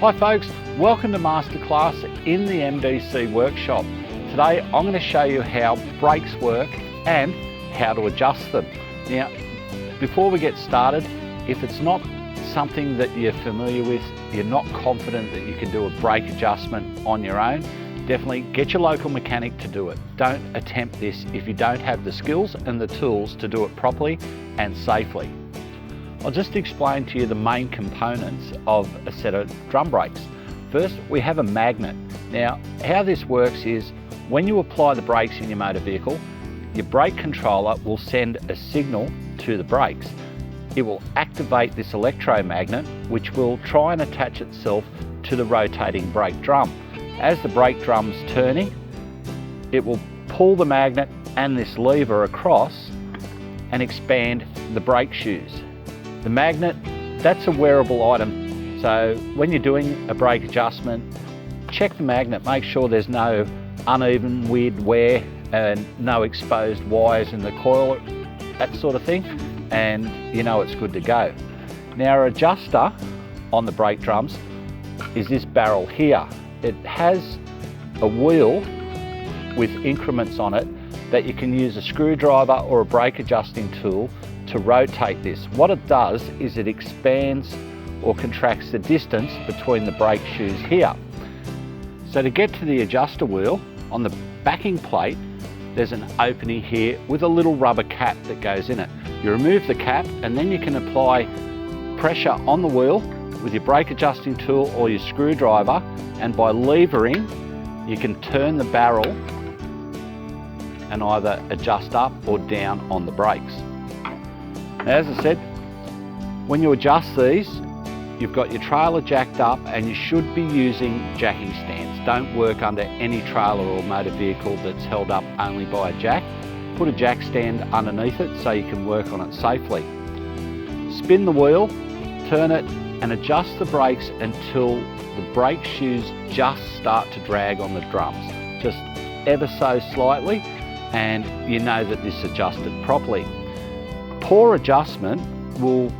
Hi folks, welcome to Masterclass in the MDC workshop. Today I'm going to show you how brakes work and how to adjust them. Now, before we get started, if it's not something that you're familiar with, you're not confident that you can do a brake adjustment on your own, definitely get your local mechanic to do it. Don't attempt this if you don't have the skills and the tools to do it properly and safely. I'll just explain to you the main components of a set of drum brakes. First, we have a magnet. Now, how this works is when you apply the brakes in your motor vehicle, your brake controller will send a signal to the brakes. It will activate this electromagnet, which will try and attach itself to the rotating brake drum. As the brake drum's turning, it will pull the magnet and this lever across and expand the brake shoes. The magnet, that's a wearable item. So when you're doing a brake adjustment, check the magnet, make sure there's no uneven, weird wear and no exposed wires in the coil, that sort of thing, and you know it's good to go. Now, our adjuster on the brake drums is this barrel here. It has a wheel with increments on it that you can use a screwdriver or a brake adjusting tool to rotate this. What it does is it expands or contracts the distance between the brake shoes here. So to get to the adjuster wheel, on the backing plate, there's an opening here with a little rubber cap that goes in it. You remove the cap and then you can apply pressure on the wheel with your brake adjusting tool or your screwdriver, and by levering, you can turn the barrel and either adjust up or down on the brakes. Now, as I said, when you adjust these, you've got your trailer jacked up and you should be using jacking stands. Don't work under any trailer or motor vehicle that's held up only by a jack. Put a jack stand underneath it so you can work on it safely. Spin the wheel, turn it and adjust the brakes until the brake shoes just start to drag on the drums. Just ever so slightly, and you know that this adjusted properly. Poor adjustment will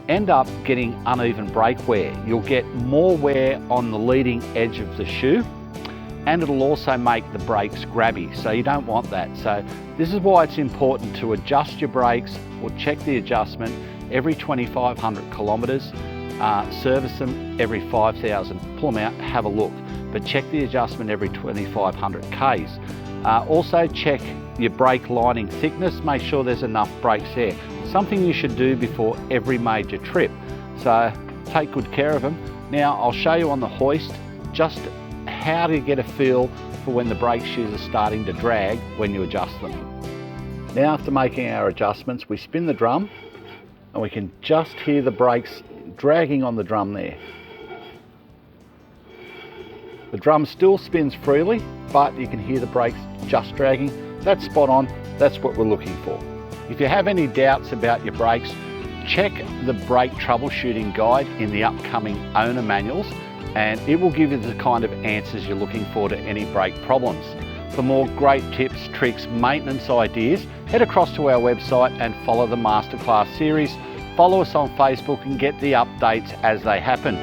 end up getting uneven brake wear. You'll get more wear on the leading edge of the shoe, and it'll also make the brakes grabby, so you don't want that. So this is why it's important to adjust your brakes or check the adjustment every 2,500 kilometres, service them every 5,000, pull them out, have a look, but check the adjustment every 2,500 Ks. Also check your brake lining thickness, make sure there's enough brakes there. Something you should do before every major trip, so take good care of them. Now I'll show you on the hoist just how to get a feel for when the brake shoes are starting to drag when you adjust them. Now, after making our adjustments, we spin the drum and we can just hear the brakes dragging on the drum there. The drum still spins freely, but you can hear the brakes just dragging. That's spot on, that's what we're looking for. If you have any doubts about your brakes, check the brake troubleshooting guide in the upcoming owner manuals, and it will give you the kind of answers you're looking for to any brake problems. For more great tips, tricks, maintenance ideas, head across to our website and follow the Masterclass series. Follow us on Facebook and get the updates as they happen.